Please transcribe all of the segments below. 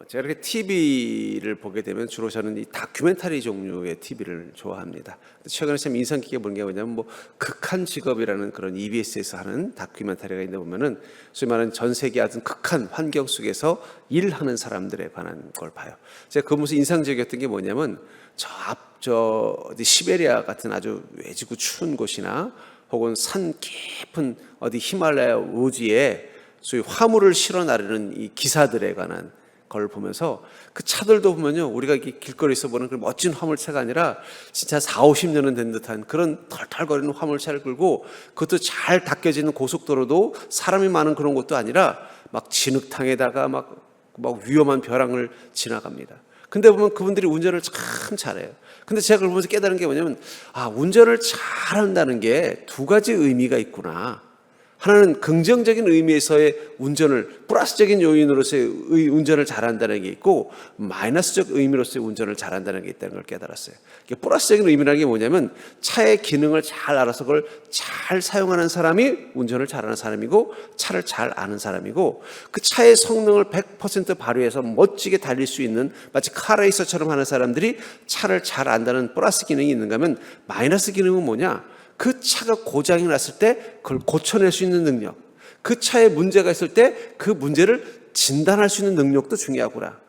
제가 이렇게 TV를 보게 되면 주로 저는 이 다큐멘터리 종류의 TV를 좋아합니다. 최근에 참 인상 깊게 본 게 뭐냐면 극한 직업이라는 그런 EBS에서 하는 다큐멘터리가 있는데 보면은 소위 말하는 전 세계 아주 극한 환경 속에서 일하는 사람들에 관한 걸 봐요. 제가 그 보면서 인상적이었던 게 뭐냐면 저 어디 시베리아 같은 아주 외지고 추운 곳이나 혹은 산 깊은 어디 히말라야 우지에 소위 화물을 실어 나르는 이 기사들에 관한 걸 보면서 그 차들도 보면요, 우리가 이렇게 길거리에서 보는 그 멋진 화물차가 아니라 진짜 40-50년은 된 듯한 그런 털털거리는 화물차를 끌고, 그것도 잘 닦여지는 고속도로도 사람이 많은 그런 곳도 아니라 막 진흙탕에다가 막 위험한 벼랑을 지나갑니다. 근데 보면 그분들이 운전을 참 잘해요. 근데 제가 그걸 보면서 깨달은 게 뭐냐면, 운전을 잘한다는 게 두 가지 의미가 있구나. 하나는 긍정적인 의미에서의 운전을, 플러스적인 요인으로서의 운전을 잘한다는 게 있고, 마이너스적 의미로서의 운전을 잘한다는 게 있다는 걸 깨달았어요. 플러스적인 의미라는 게 뭐냐면, 차의 기능을 잘 알아서 그걸 잘 사용하는 사람이 운전을 잘하는 사람이고, 차를 잘 아는 사람이고, 그 차의 성능을 100% 발휘해서 멋지게 달릴 수 있는, 마치 카레이서처럼 하는 사람들이 차를 잘 안다는 플러스 기능이 있는가 하면, 마이너스 기능은 뭐냐? 그 차가 고장이 났을 때 그걸 고쳐낼 수 있는 능력, 그 차에 문제가 있을 때 그 문제를 진단할 수 있는 능력도 중요하구나.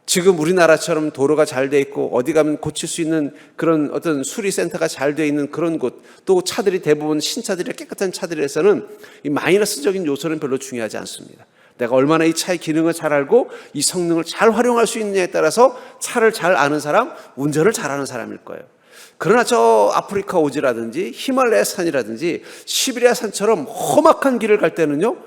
지금 우리나라처럼 도로가 잘 돼 있고 어디 가면 고칠 수 있는 그런 어떤 수리센터가 잘 돼 있는 그런 곳, 또 차들이 대부분 신차들이 깨끗한 차들에서는 이 마이너스적인 요소는 별로 중요하지 않습니다. 내가 얼마나 이 차의 기능을 잘 알고 이 성능을 잘 활용할 수 있느냐에 따라서 차를 잘 아는 사람, 운전을 잘하는 사람일 거예요. 그러나 저 아프리카 오지라든지 히말라야 산이라든지 시베리아 산처럼 험악한 길을 갈 때는요,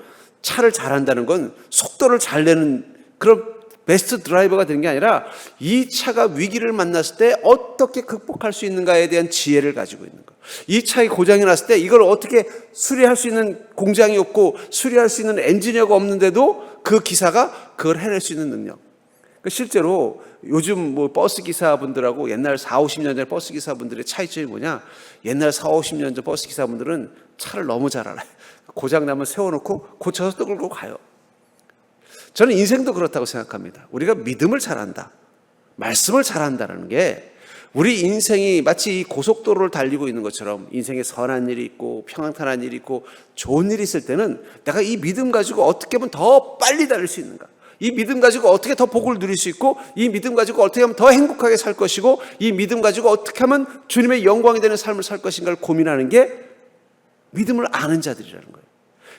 차를 잘한다는 건 속도를 잘 내는 그런 베스트 드라이버가 되는 게 아니라 이 차가 위기를 만났을 때 어떻게 극복할 수 있는가에 대한 지혜를 가지고 있는 거. 이 차의 고장이 났을 때 이걸 어떻게 수리할 수 있는 공장이 없고 수리할 수 있는 엔지니어가 없는데도 그 기사가 그걸 해낼 수 있는 능력. 실제로 요즘 버스 기사분들하고 옛날 40-50년 전에 버스 기사분들의 차이점이 뭐냐? 옛날 40-50년 전 버스 기사분들은 차를 너무 잘 알아요. 고장 나면 세워놓고 고쳐서 또 끌고 가요. 저는 인생도 그렇다고 생각합니다. 우리가 믿음을 잘한다, 말씀을 잘한다는 게 우리 인생이 마치 이 고속도로를 달리고 있는 것처럼 인생에 선한 일이 있고 평안한 일이 있고 좋은 일이 있을 때는 내가 이 믿음 가지고 어떻게 하면 더 빨리 달릴 수 있는가, 이 믿음 가지고 어떻게 더 복을 누릴 수 있고, 이 믿음 가지고 어떻게 하면 더 행복하게 살 것이고, 이 믿음 가지고 어떻게 하면 주님의 영광이 되는 삶을 살 것인가를 고민하는 게 믿음을 아는 자들이라는 거예요.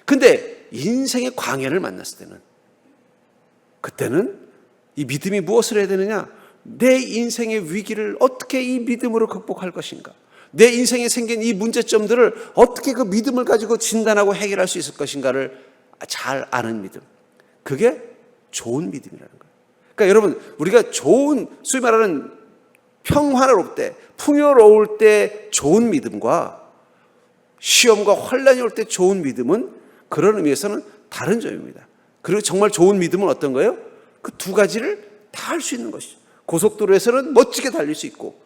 근데 인생의 광야를 만났을 때는, 그때는 이 믿음이 무엇을 해야 되느냐? 내 인생의 위기를 어떻게 이 믿음으로 극복할 것인가? 내 인생에 생긴 이 문제점들을 어떻게 그 믿음을 가지고 진단하고 해결할 수 있을 것인가를 잘 아는 믿음. 그게 좋은 믿음이라는 거예요. 그러니까 여러분, 우리가 좋은, 소위 말하는 평화로울 때, 풍요로울 때 좋은 믿음과 시험과 환란이 올 때 좋은 믿음은 그런 의미에서는 다른 점입니다. 그리고 정말 좋은 믿음은 어떤 거예요? 그 두 가지를 다 할 수 있는 것이죠. 고속도로에서는 멋지게 달릴 수 있고,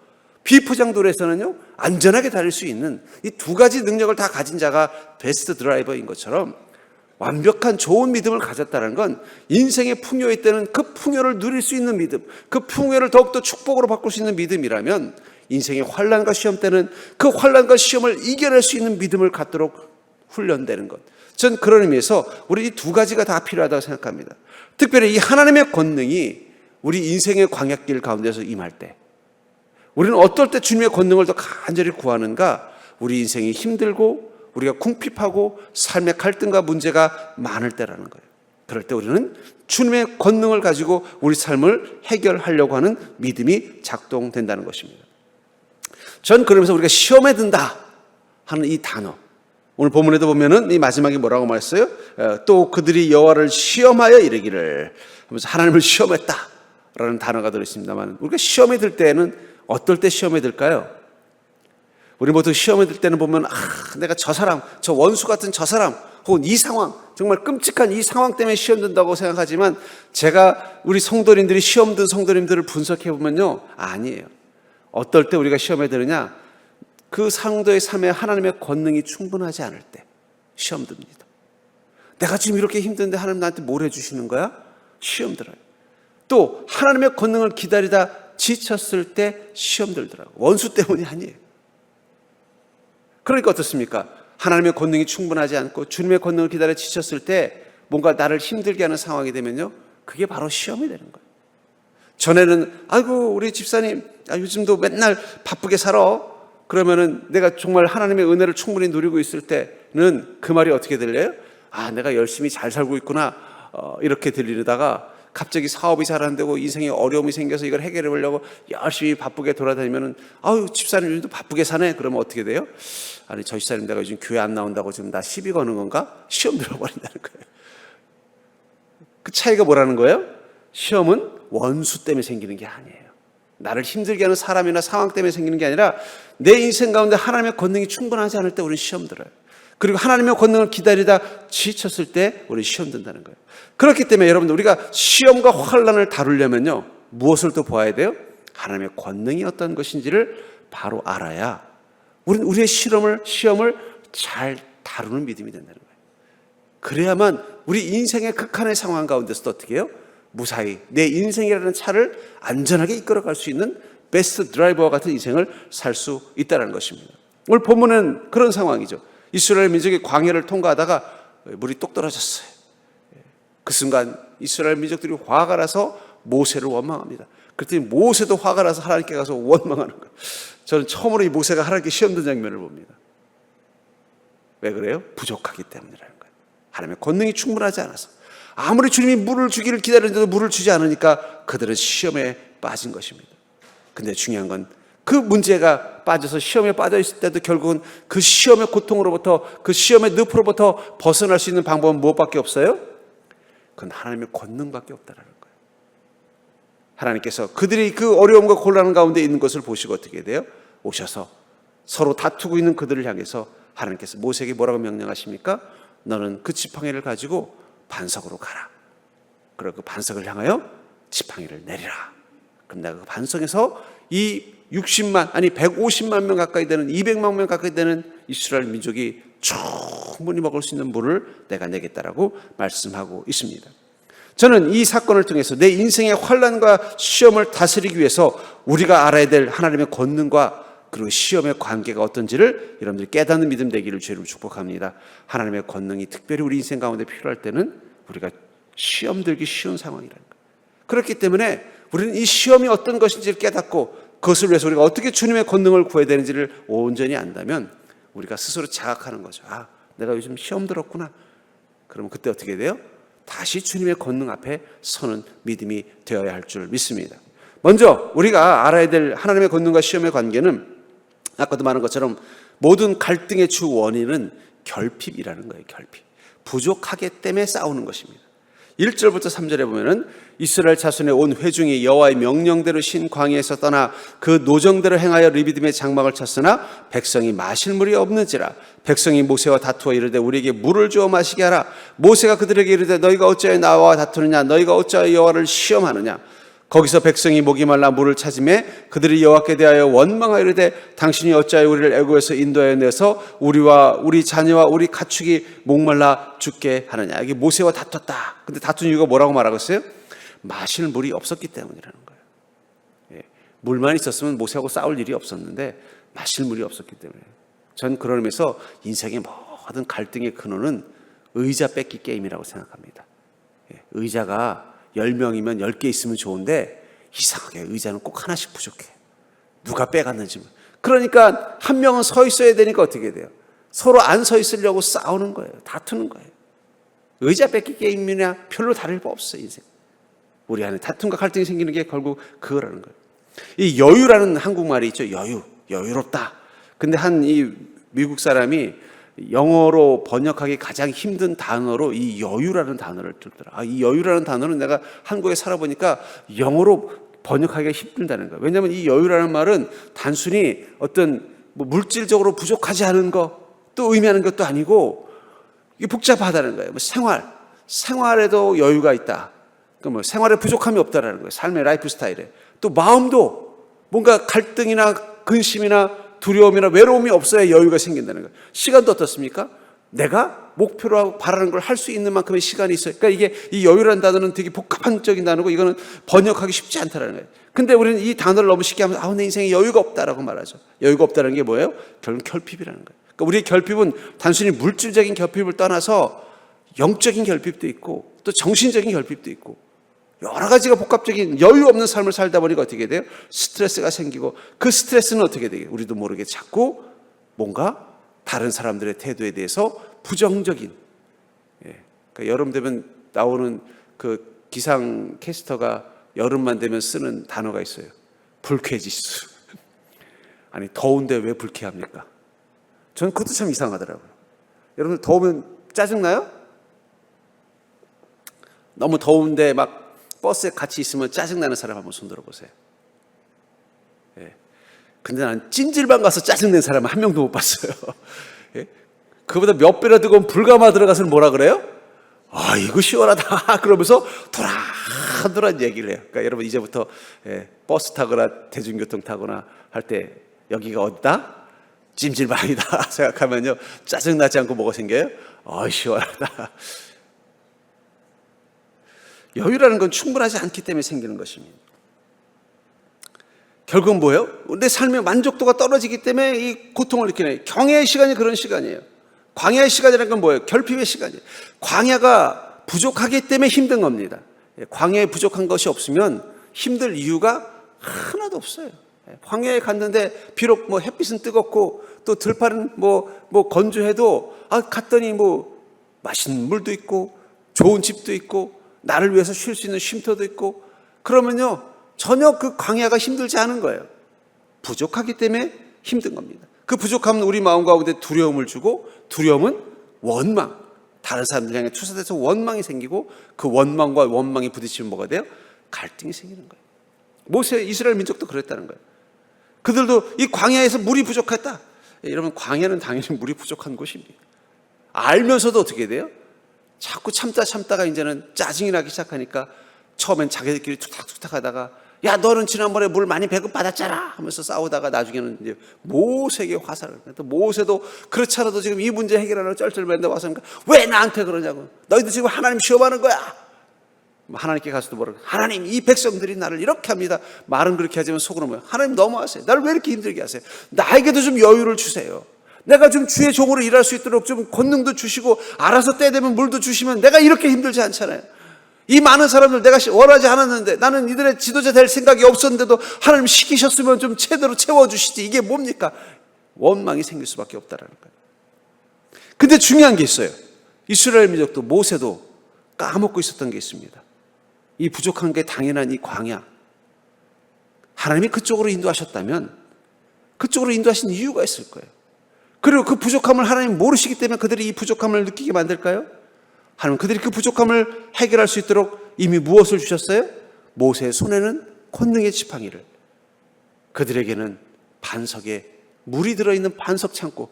비포장도로에서는요, 안전하게 달릴 수 있는 이 두 가지 능력을 다 가진 자가 베스트 드라이버인 것처럼, 완벽한 좋은 믿음을 가졌다는 건 인생의 풍요일 때는 그 풍요를 누릴 수 있는 믿음, 그 풍요를 더욱더 축복으로 바꿀 수 있는 믿음이라면, 인생의 환난과 시험 때는 그 환난과 시험을 이겨낼 수 있는 믿음을 갖도록 훈련되는 것. 전 그런 의미에서 우리 이 두 가지가 다 필요하다고 생각합니다. 특별히 이 하나님의 권능이 우리 인생의 광야길 가운데서 임할 때, 우리는 어떨 때 주님의 권능을 더 간절히 구하는가? 우리 인생이 힘들고 우리가 궁핍하고 삶의 갈등과 문제가 많을 때라는 거예요. 그럴 때 우리는 주님의 권능을 가지고 우리 삶을 해결하려고 하는 믿음이 작동된다는 것입니다. 전 그러면서 우리가 시험에 든다 하는 이 단어, 오늘 본문에도 보면은 이 마지막에 뭐라고 말했어요? 또 그들이 여호와를 시험하여 이르기를, 하면서 하나님을 시험했다라는 단어가 들어있습니다만, 우리가 시험에 들 때는 어떨 때 시험에 들까요? 우리 모두 시험에 들 때는 보면, 내가 저 사람, 저 원수 같은 저 사람, 혹은 이 상황, 정말 끔찍한 이 상황 때문에 시험 든다고 생각하지만, 제가 우리 성도님들이 시험 든 성도님들을 분석해 보면요, 아니에요. 어떨 때 우리가 시험에 들으냐? 그 상도의 삶에 하나님의 권능이 충분하지 않을 때 시험 듭니다. 내가 지금 이렇게 힘든데 하나님 나한테 뭘 해주시는 거야? 시험 들어요. 또 하나님의 권능을 기다리다 지쳤을 때 시험 들더라고. 원수 때문이 아니에요. 그러니까 어떻습니까? 하나님의 권능이 충분하지 않고 주님의 권능을 기다려 지쳤을 때 뭔가 나를 힘들게 하는 상황이 되면요, 그게 바로 시험이 되는 거예요. 전에는 아이고 우리 집사님 요즘도 맨날 바쁘게 살아. 그러면은 내가 정말 하나님의 은혜를 충분히 누리고 있을 때는 그 말이 어떻게 들려요? 내가 열심히 잘 살고 있구나, 이렇게 들리다가 갑자기 사업이 잘 안 되고 인생에 어려움이 생겨서 이걸 해결해 보려고 열심히 바쁘게 돌아다니면은 집사님 요즘도 바쁘게 사네. 그러면 어떻게 돼요? 아니 저 집사님 내가 요즘 교회 안 나온다고 지금 나 시비 거는 건가? 시험 들어버린다는 거예요. 그 차이가 뭐라는 거예요? 시험은 원수 때문에 생기는 게 아니에요. 나를 힘들게 하는 사람이나 상황 때문에 생기는 게 아니라 내 인생 가운데 하나님의 권능이 충분하지 않을 때 우리는 시험 들어요. 그리고 하나님의 권능을 기다리다 지쳤을 때 우리는 시험 든다는 거예요. 그렇기 때문에 여러분들 우리가 시험과 환난을 다루려면요, 무엇을 또 보아야 돼요? 하나님의 권능이 어떤 것인지를 바로 알아야 우리는 우리의 시험을 잘 다루는 믿음이 된다는 거예요. 그래야만 우리 인생의 극한의 상황 가운데서도 어떻게 해요? 무사히 내 인생이라는 차를 안전하게 이끌어갈 수 있는 베스트 드라이버와 같은 인생을 살 수 있다는 것입니다. 오늘 본문은 그런 상황이죠. 이스라엘 민족이 광야를 통과하다가 물이 똑 떨어졌어요. 그 순간 이스라엘 민족들이 화가 나서 모세를 원망합니다. 그랬더니 모세도 화가 나서 하나님께 가서 원망하는 거예요. 저는 처음으로 이 모세가 하나님께 시험 든 장면을 봅니다. 왜 그래요? 부족하기 때문이라는 거예요. 하나님의 권능이 충분하지 않아서. 아무리 주님이 물을 주기를 기다리는데도 물을 주지 않으니까 그들은 시험에 빠진 것입니다. 근데 중요한 건 그 문제가 빠져서 시험에 빠져 있을 때도 결국은 그 시험의 고통으로부터, 그 시험의 늪으로부터 벗어날 수 있는 방법은 무엇밖에 없어요? 그건 하나님의 권능밖에 없다는 거예요. 하나님께서 그들이 그 어려움과 곤란 가운데 있는 것을 보시고 어떻게 돼요? 오셔서 서로 다투고 있는 그들을 향해서 하나님께서 모세에게 뭐라고 명령하십니까? 너는 그 지팡이를 가지고 반석으로 가라. 그리고 그 반석을 향하여 지팡이를 내리라. 그럼 내가 그 반석에서 이 60만, 아니 150만 명 가까이 되는, 200만 명 가까이 되는 이스라엘 민족이 충분히 먹을 수 있는 물을 내가 내겠다라고 말씀하고 있습니다. 저는 이 사건을 통해서 내 인생의 환난과 시험을 다스리기 위해서 우리가 알아야 될 하나님의 권능과 그리고 시험의 관계가 어떤지를 여러분들이 깨닫는 믿음 되기를 주로 축복합니다. 하나님의 권능이 특별히 우리 인생 가운데 필요할 때는 우리가 시험 들기 쉬운 상황이라는 거예요. 그렇기 때문에 우리는 이 시험이 어떤 것인지를 깨닫고 그것을 위해서 우리가 어떻게 주님의 권능을 구해야 되는지를 온전히 안다면 우리가 스스로 자각하는 거죠. 내가 요즘 시험 들었구나. 그러면 그때 어떻게 돼요? 다시 주님의 권능 앞에 서는 믿음이 되어야 할 줄 믿습니다. 먼저 우리가 알아야 될 하나님의 권능과 시험의 관계는 아까도 말한 것처럼 모든 갈등의 주 원인은 결핍이라는 거예요. 결핍. 부족하기 때문에 싸우는 것입니다. 1절부터 3절에 보면은 이스라엘 자손의 온 회중이 여호와의 명령대로 신 광야에서 떠나 그 노정대로 행하여 르비딤의 장막을 쳤으나 백성이 마실 물이 없는지라. 백성이 모세와 다투어 이르되 우리에게 물을 주어 마시게 하라. 모세가 그들에게 이르되 너희가 어찌하여 나와 다투느냐? 너희가 어찌하여 여호와를 시험하느냐? 거기서 백성이 목이 말라 물을 찾으매 그들이 여호와께 대하여 원망하여 이르되 당신이 어찌하여 우리를 애굽에서 인도하여 내서 우리와 우리 자녀와 우리 가축이 목말라 죽게 하느냐. 이게 모세와 다퉜다. 근데 다툰 이유가 뭐라고 말하고 있어요? 마실 물이 없었기 때문이라는 거예요. 물만 있었으면 모세하고 싸울 일이 없었는데 마실 물이 없었기 때문에. 전 그런 의미에서 인생의 모든 갈등의 근원은 의자 뺏기 게임이라고 생각합니다. 의자가 10명이면 10개 있으면 좋은데 이상하게 의자는 꼭 하나씩 부족해. 누가 빼갔는지. 그러니까 한 명은 서 있어야 되니까 어떻게 돼요? 서로 안 서 있으려고 싸우는 거예요. 다투는 거예요. 의자 뺏기 게임이냐 별로 다를 바 없어요. 인생. 우리 안에 다툼과 갈등이 생기는 게 결국 그거라는 거예요. 이 여유라는 한국말이 있죠. 여유롭다. 근데 이 미국 사람이 영어로 번역하기 가장 힘든 단어로 이 여유라는 단어를 들더라. 이 여유라는 단어는 내가 한국에 살아보니까 영어로 번역하기가 힘들다는 거예요. 왜냐하면 이 여유라는 말은 단순히 어떤 물질적으로 부족하지 않은 것 또 의미하는 것도 아니고 이게 복잡하다는 거예요. 생활에도 여유가 있다. 그러니까 생활에 부족함이 없다라는 거예요. 삶의 라이프 스타일에. 또 마음도 뭔가 갈등이나 근심이나 두려움이나 외로움이 없어야 여유가 생긴다는 거예요. 시간도 어떻습니까? 내가 목표로 하고 바라는 걸 할 수 있는 만큼의 시간이 있어요. 그러니까 이게 이 여유라는 단어는 되게 복합적인 단어고 이거는 번역하기 쉽지 않다는 거예요. 근데 우리는 이 단어를 너무 쉽게 하면서 내 인생에 여유가 없다라고 말하죠. 여유가 없다는 게 뭐예요? 결국 결핍이라는 거예요. 그러니까 우리의 결핍은 단순히 물질적인 결핍을 떠나서 영적인 결핍도 있고 또 정신적인 결핍도 있고 여러 가지가 복합적인 여유 없는 삶을 살다 보니까 어떻게 돼요? 스트레스가 생기고 그 스트레스는 어떻게 돼요? 우리도 모르게 자꾸 뭔가 다른 사람들의 태도에 대해서 부정적인, 그러니까 여름 되면 나오는 그 기상 캐스터가 여름만 되면 쓰는 단어가 있어요. 불쾌지수. 아니 더운데 왜 불쾌합니까? 저는 그것도 참 이상하더라고요. 여러분들 더우면 짜증나요? 너무 더운데 막 버스에 같이 있으면 짜증나는 사람 한번 손 들어보세요. 근데 난 찜질방 가서 짜증낸 사람은 한 명도 못 봤어요. 그보다 몇 배나 뜨거운 불가마 들어가서는 뭐라 그래요? 이거 시원하다 그러면서 도란도란 얘기를 해요. 그러니까 여러분 이제부터 버스 타거나 대중교통 타거나 할 때 여기가 어디다? 찜질방이다 생각하면요 짜증나지 않고 뭐가 생겨요? 시원하다. 여유라는 건 충분하지 않기 때문에 생기는 것입니다. 결국은 뭐예요? 내 삶의 만족도가 떨어지기 때문에 이 고통을 느끼는 경외의 시간이 그런 시간이에요. 광야의 시간이라는 건 뭐예요? 결핍의 시간이에요. 광야가 부족하기 때문에 힘든 겁니다. 광야에 부족한 것이 없으면 힘들 이유가 하나도 없어요. 광야에 갔는데 비록 뭐 햇빛은 뜨겁고 또 들판은 뭐 건조해도 갔더니 뭐 맛있는 물도 있고 좋은 집도 있고 나를 위해서 쉴 수 있는 쉼터도 있고 그러면요 전혀 그 광야가 힘들지 않은 거예요. 부족하기 때문에 힘든 겁니다. 그 부족함은 우리 마음 가운데 두려움을 주고 두려움은 원망, 다른 사람들 향해 투사돼서 원망이 생기고 그 원망과 원망이 부딪히면 뭐가 돼요? 갈등이 생기는 거예요. 모세 이스라엘 민족도 그랬다는 거예요. 그들도 이 광야에서 물이 부족했다. 여러분 광야는 당연히 물이 부족한 곳입니다. 알면서도 어떻게 돼요? 자꾸 참다가 이제는 짜증이 나기 시작하니까 처음엔 자기들끼리 툭탁툭탁 하다가 야 너는 지난번에 물 많이 배급받았잖아 하면서 싸우다가 나중에는 이제 모세에게 화살을. 또 모세도 그렇지 않아도 지금 이 문제 해결하려고 쩔쩔매는데 와서 왜 나한테 그러냐고. 너희들 지금 하나님 시험하는 거야. 하나님께 가서도 뭐라고 하나님 이 백성들이 나를 이렇게 합니다. 말은 그렇게 하지만 속으로 뭐야 하나님 너무하세요. 나를 왜 이렇게 힘들게 하세요. 나에게도 좀 여유를 주세요. 내가 좀 주의 종으로 일할 수 있도록 좀 권능도 주시고 알아서 때 되면 물도 주시면 내가 이렇게 힘들지 않잖아요. 이 많은 사람들 내가 원하지 않았는데 나는 이들의 지도자 될 생각이 없었는데도 하나님 시키셨으면 좀 제대로 채워주시지. 이게 뭡니까? 원망이 생길 수밖에 없다라는 거예요. 근데 중요한 게 있어요. 이스라엘 민족도 모세도 까먹고 있었던 게 있습니다. 이 부족한 게 당연한 이 광야. 하나님이 그쪽으로 인도하셨다면 그쪽으로 인도하신 이유가 있을 거예요. 그리고 그 부족함을 하나님 모르시기 때문에 그들이 이 부족함을 느끼게 만들까요? 하나님 그들이 그 부족함을 해결할 수 있도록 이미 무엇을 주셨어요? 모세의 손에는 권능의 지팡이를, 그들에게는 반석에 물이 들어있는 반석 창고,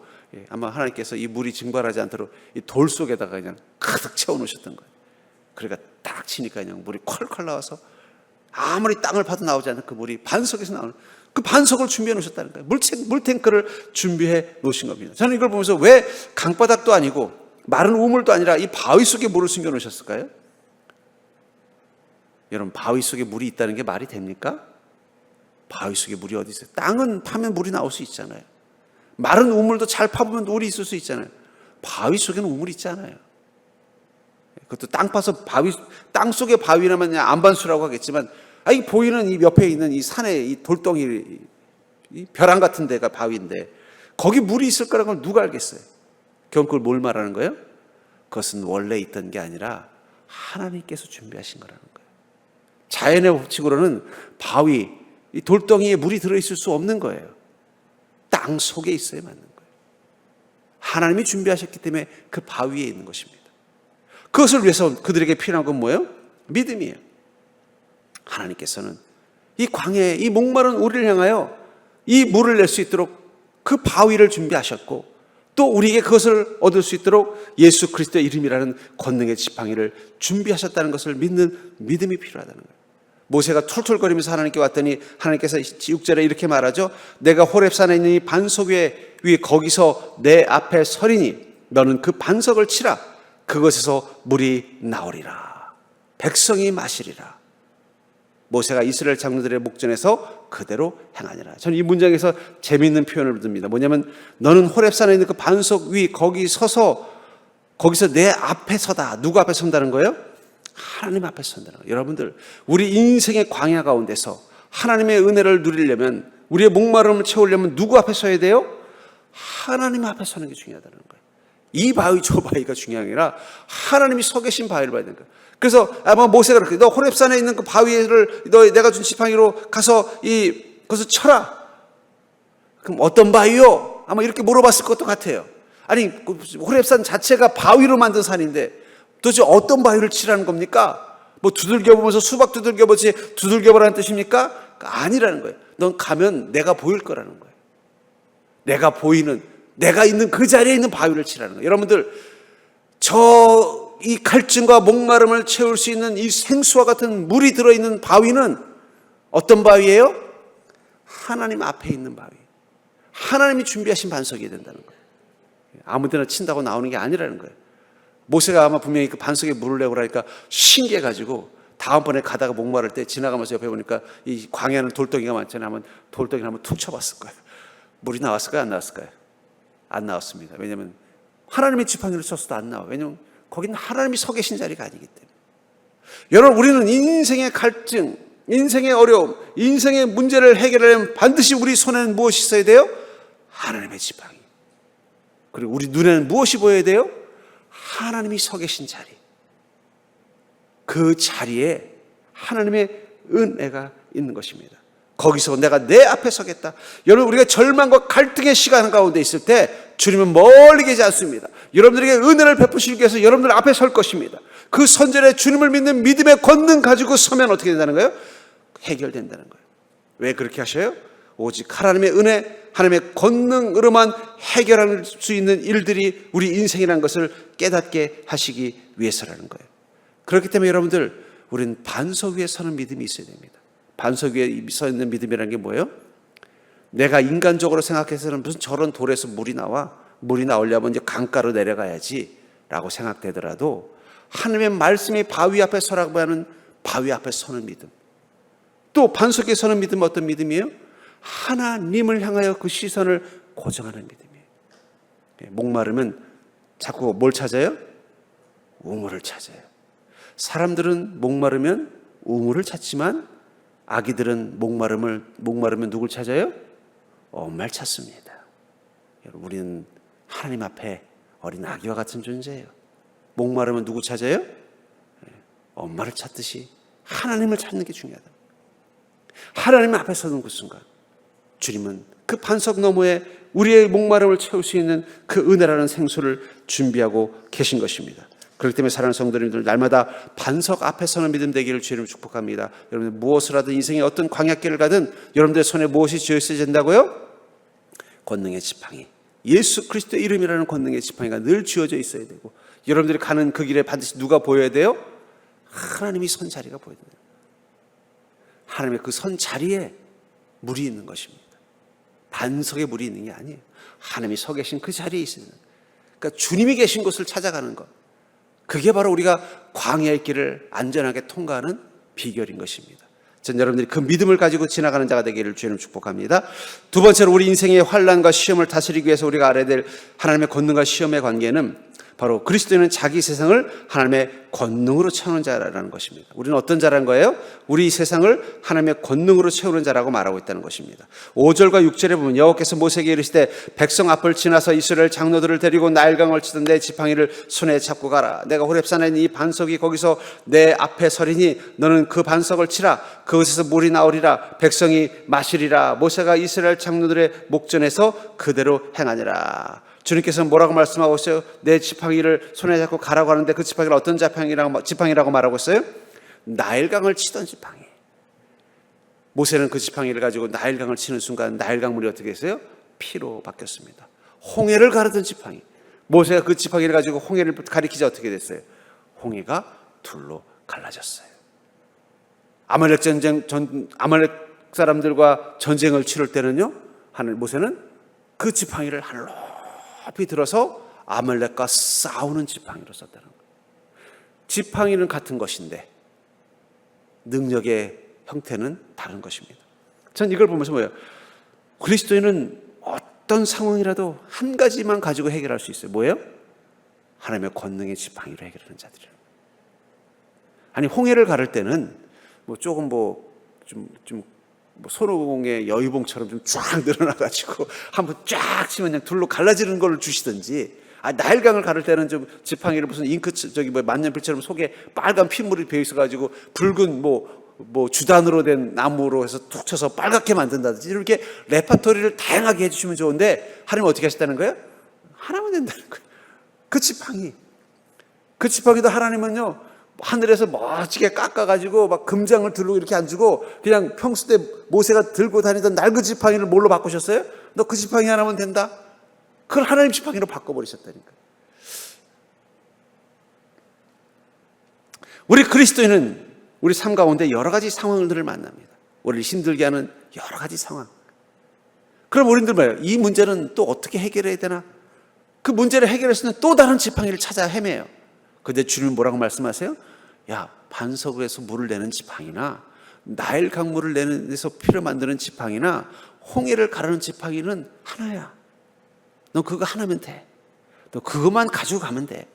아마 하나님께서 이 물이 증발하지 않도록 이 돌 속에다가 그냥 가득 채워놓으셨던 거예요. 그러니까 딱 치니까 그냥 물이 콸콸 나와서 아무리 땅을 파도 나오지 않는 그 물이 반석에서 나오는 그 반석을 준비해 놓으셨다는 거예요. 물탱크를 준비해 놓으신 겁니다. 저는 이걸 보면서 왜 강바닥도 아니고 마른 우물도 아니라 이 바위 속에 물을 숨겨 놓으셨을까요? 여러분 바위 속에 물이 있다는 게 말이 됩니까? 바위 속에 물이 어디 있어요? 땅은 파면 물이 나올 수 있잖아요. 마른 우물도 잘 파보면 물이 있을 수 있잖아요. 바위 속에는 우물이 있잖아요. 그것도 땅 파서 땅 속의 바위라면 안반수라고 하겠지만 이 보이는 이 옆에 있는 이 산에 이 돌덩이 이 벼랑 같은 데가 바위인데 거기 물이 있을 거라는 걸 누가 알겠어요? 결국 그걸 뭘 말하는 거예요? 그것은 원래 있던 게 아니라 하나님께서 준비하신 거라는 거예요. 자연의 법칙으로는 바위, 이 돌덩이에 물이 들어있을 수 없는 거예요. 땅 속에 있어야 맞는 거예요. 하나님이 준비하셨기 때문에 그 바위에 있는 것입니다. 그것을 위해서 그들에게 필요한 건 뭐예요? 믿음이에요. 하나님께서는 이 광야에 이 목마른 우리를 향하여 이 물을 낼 수 있도록 그 바위를 준비하셨고 또 우리에게 그것을 얻을 수 있도록 예수 그리스도의 이름이라는 권능의 지팡이를 준비하셨다는 것을 믿는 믿음이 필요하다는 거예요. 모세가 툴툴거리면서 하나님께 왔더니 하나님께서 6절에 이렇게 말하죠. 내가 호렙산에 있는 이 반석 위에 거기서 내 앞에 서리니 너는 그 반석을 치라. 그것에서 물이 나오리라. 백성이 마시리라. 모세가 이스라엘 장로들의 목전에서 그대로 행하니라. 저는 이 문장에서 재미있는 표현을 듭니다. 뭐냐면 너는 호렙산에 있는 그 반석 위 거기 서서 거기서 내 앞에 서다. 누구 앞에 선다는 거예요? 하나님 앞에 선다는 거예요. 여러분들 우리 인생의 광야 가운데서 하나님의 은혜를 누리려면 우리의 목마름을 채우려면 누구 앞에 서야 돼요? 하나님 앞에 서는 게 중요하다는 거예요. 이 바위 저 바위가 중요한 게 아니라 하나님이 서 계신 바위를 봐야 되는 거예요. 그래서 아마 모세가 그렇게 너 호렙산에 있는 그 바위를 너 내가 준 지팡이로 가서 그것을 쳐라. 그럼 어떤 바위요? 아마 이렇게 물어봤을 것도 같아요. 아니 호렙산 자체가 바위로 만든 산인데 도대체 어떤 바위를 치라는 겁니까? 뭐 두들겨 보면서 수박 두들겨 보지 두들겨 보라는 뜻입니까? 아니라는 거예요. 넌 가면 내가 보일 거라는 거예요. 내가 보이는 내가 있는 그 자리에 있는 바위를 치라는 거예요. 여러분들 이 갈증과 목마름을 채울 수 있는 이 생수와 같은 물이 들어있는 바위는 어떤 바위예요? 하나님 앞에 있는 바위. 하나님이 준비하신 반석이 된다는 거예요. 아무 데나 친다고 나오는 게 아니라는 거예요. 모세가 아마 분명히 그 반석에 물을 내고 그러니까 신기해가지고 다음번에 가다가 목마를 때 지나가면서 옆에 보니까 이 광야는 돌덩이가 많잖아요. 한번 돌덩이를 한번 툭 쳐봤을 거예요. 물이 나왔을까요? 안 나왔을까요? 안 나왔습니다. 왜냐하면 하나님의 지팡이를 쳤어도 안 나와요. 왜냐하면 거기는 하나님이 서 계신 자리가 아니기 때문에. 여러분 우리는 인생의 갈증, 인생의 어려움, 인생의 문제를 해결하려면 반드시 우리 손에는 무엇이 있어야 돼요? 하나님의 지팡이. 그리고 우리 눈에는 무엇이 보여야 돼요? 하나님이 서 계신 자리. 그 자리에 하나님의 은혜가 있는 것입니다. 거기서 내가 내 앞에 서겠다. 여러분 우리가 절망과 갈등의 시간 가운데 있을 때 주님은 멀리 계지 않습니다. 여러분들에게 은혜를 베푸시기 위해서 여러분들 앞에 설 것입니다. 그 선전에 주님을 믿는 믿음의 권능 가지고 서면 어떻게 된다는 거예요? 해결된다는 거예요. 왜 그렇게 하셔요? 오직 하나님의 은혜, 하나님의 권능으로만 해결할 수 있는 일들이 우리 인생이라는 것을 깨닫게 하시기 위해서라는 거예요. 그렇기 때문에 여러분들 우리는 반석 위에 서는 믿음이 있어야 됩니다. 반석 위에 서 있는 믿음이라는 게 뭐예요? 내가 인간적으로 생각해서는 무슨 저런 돌에서 물이 나오려면 이제 강가로 내려가야지 라고 생각되더라도 하나님의 말씀이 바위 앞에 서라고 하는 바위 앞에 서는 믿음. 또 반석 위에 서는 믿음은 어떤 믿음이에요? 하나님을 향하여 그 시선을 고정하는 믿음이에요. 목마르면 자꾸 뭘 찾아요? 우물을 찾아요. 사람들은 목마르면 우물을 찾지만 아기들은 목마르면 누굴 찾아요? 엄마를 찾습니다. 여러분 우리는 하나님 앞에 어린 아기와 같은 존재예요. 목마르면 누구 찾아요? 엄마를 찾듯이 하나님을 찾는 게 중요하다. 하나님 앞에 서는 그 순간 주님은 그 반석 너머에 우리의 목마름을 채울 수 있는 그 은혜라는 생수를 준비하고 계신 것입니다. 그렇기 때문에 사랑하는 성도님들 날마다 반석 앞에 서는 믿음 되기를 주님을 축복합니다. 여러분들 무엇을 하든 인생의 어떤 광야길을 가든 여러분들의 손에 무엇이 쥐어 있어야 된다고요? 권능의 지팡이, 예수 그리스도의 이름이라는 권능의 지팡이가 늘 쥐어져 있어야 되고 여러분들이 가는 그 길에 반드시 누가 보여야 돼요? 하나님이 선 자리가 보여야 돼요. 하나님의 그 선 자리에 물이 있는 것입니다. 반석에 물이 있는 게 아니에요. 하나님이 서 계신 그 자리에 있는, 그러니까 주님이 계신 곳을 찾아가는 것, 그게 바로 우리가 광야의 길을 안전하게 통과하는 비결인 것입니다. 전 여러분들이 그 믿음을 가지고 지나가는 자가 되기를 주님 축복합니다. 두 번째로 우리 인생의 환난과 시험을 다스리기 위해서 우리가 알아야 될 하나님의 권능과 시험의 관계는 바로 그리스도인은 자기 세상을 하나님의 권능으로 채우는 자라는 것입니다. 우리는 어떤 자라는 거예요? 우리 세상을 하나님의 권능으로 채우는 자라고 말하고 있다는 것입니다. 5절과 6절에 보면 여호와께서 모세에게 이르시되 백성 앞을 지나서 이스라엘 장로들을 데리고 나일강을 치던 내 지팡이를 손에 잡고 가라. 내가 호렙산에 있는 이 반석이 거기서 내 앞에 서리니 너는 그 반석을 치라. 그것에서 물이 나오리라. 백성이 마시리라. 모세가 이스라엘 장로들의 목전에서 그대로 행하니라. 주님께서는 뭐라고 말씀하고 있어요? 내 지팡이를 손에 잡고 가라고 하는데 그 지팡이를 어떤 지팡이라고 말하고 있어요? 나일강을 치던 지팡이. 모세는 그 지팡이를 가지고 나일강을 치는 순간 나일강 물이 어떻게 했어요? 피로 바뀌었습니다. 홍해를 가르던 지팡이. 모세가 그 지팡이를 가지고 홍해를 가리키자 어떻게 됐어요? 홍해가 둘로 갈라졌어요. 아말렉 사람들과 전쟁을 치를 때는요, 모세는 그 지팡이를 하늘로 높이 들어서 아말렉과 싸우는 지팡이로 썼다는 거예요. 지팡이는 같은 것인데 능력의 형태는 다른 것입니다. 전 이걸 보면서 뭐예요? 그리스도인은 어떤 상황이라도 한 가지만 가지고 해결할 수 있어요. 뭐예요? 하나님의 권능의 지팡이로 해결하는 자들이에요. 아니, 홍해를 가를 때는 뭐 조금 손오공의 여유봉처럼 좀 쫙 늘어나가지고 한번 쫙 치면 그냥 둘로 갈라지는 걸 주시든지, 나일강을 가를 때는 좀 지팡이를 무슨 만년필처럼 속에 빨간 핏물이 배어 있어가지고 붉은 주단으로 된 나무로 해서 툭 쳐서 빨갛게 만든다든지, 이렇게 레파토리를 다양하게 해주시면 좋은데 하나님 어떻게 하셨다는 거예요? 하나만 된다는 거예요. 그 지팡이도 하나님은요, 하늘에서 멋지게 깎아가지고 막 금장을 들고 이렇게 안 주고 그냥 평소 때 모세가 들고 다니던 낡은 지팡이를 뭘로 바꾸셨어요? 너 그 지팡이 하나면 된다? 그걸 하나님 지팡이로 바꿔버리셨다니까. 우리 그리스도인은 우리 삶 가운데 여러 가지 상황들을 만납니다. 우리를 힘들게 하는 여러 가지 상황. 그럼 우리들 뭐예요? 이 문제는 또 어떻게 해결해야 되나? 그 문제를 해결할 수 있는 또 다른 지팡이를 찾아 헤매요. 근데 주님은 뭐라고 말씀하세요? 야, 반석에서 물을 내는 지팡이나 나일 강물을 내서 피를 만드는 지팡이나 홍해를 가르는 지팡이는 하나야. 너 그거 하나면 돼. 너 그것만 가지고 가면 돼.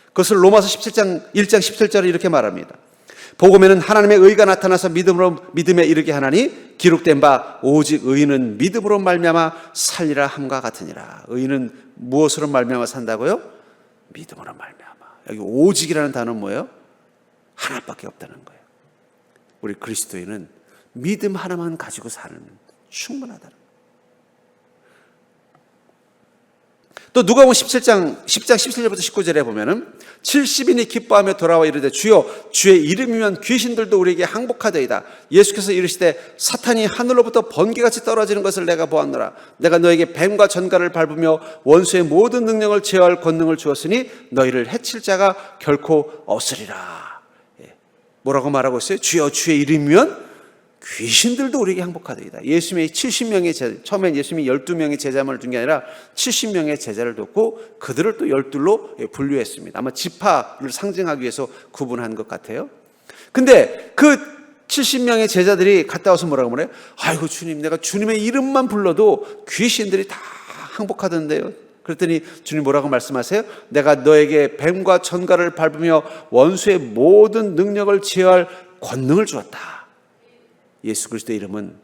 그것을 로마서 17장 1장 17절에 이렇게 말합니다. 복음에는 하나님의 의가 나타나서 믿음에 이르게 하나니 기록된 바 오직 의인은 믿음으로 말미암아 살리라 함과 같으니라. 의인은 무엇으로 말미암아 산다고요? 믿음으로 말미암아. 여기 오직이라는 단어는 뭐예요? 하나밖에 없다는 거예요. 우리 그리스도인은 믿음 하나만 가지고 살면 충분하다는 거예요. 또 누가복음 10장 17절부터 19절에 보면은 70인이 기뻐하며 돌아와 이르되 주여 주의 이름이면 귀신들도 우리에게 항복하되이다. 예수께서 이르시되 사탄이 하늘로부터 번개같이 떨어지는 것을 내가 보았노라. 내가 너에게 뱀과 전갈을 밟으며 원수의 모든 능력을 제어할 권능을 주었으니 너희를 해칠 자가 결코 없으리라. 뭐라고 말하고 있어요? 주여 주의 이름이면 귀신들도 우리에게 항복하되이다. 예수님의 70명의 제자, 처음엔 예수님이 12명의 제자만을 둔 게 아니라 70명의 제자를 뒀고 그들을 또 12로 분류했습니다. 아마 지파를 상징하기 위해서 구분한 것 같아요. 근데 그 70명의 제자들이 갔다 와서 뭐라고 그래요? 아이고 주님, 내가 주님의 이름만 불러도 귀신들이 다 항복하던데요. 그랬더니 주님 뭐라고 말씀하세요? 내가 너에게 뱀과 전갈을 밟으며 원수의 모든 능력을 제어할 권능을 주었다. 예수 그리스도의 이름은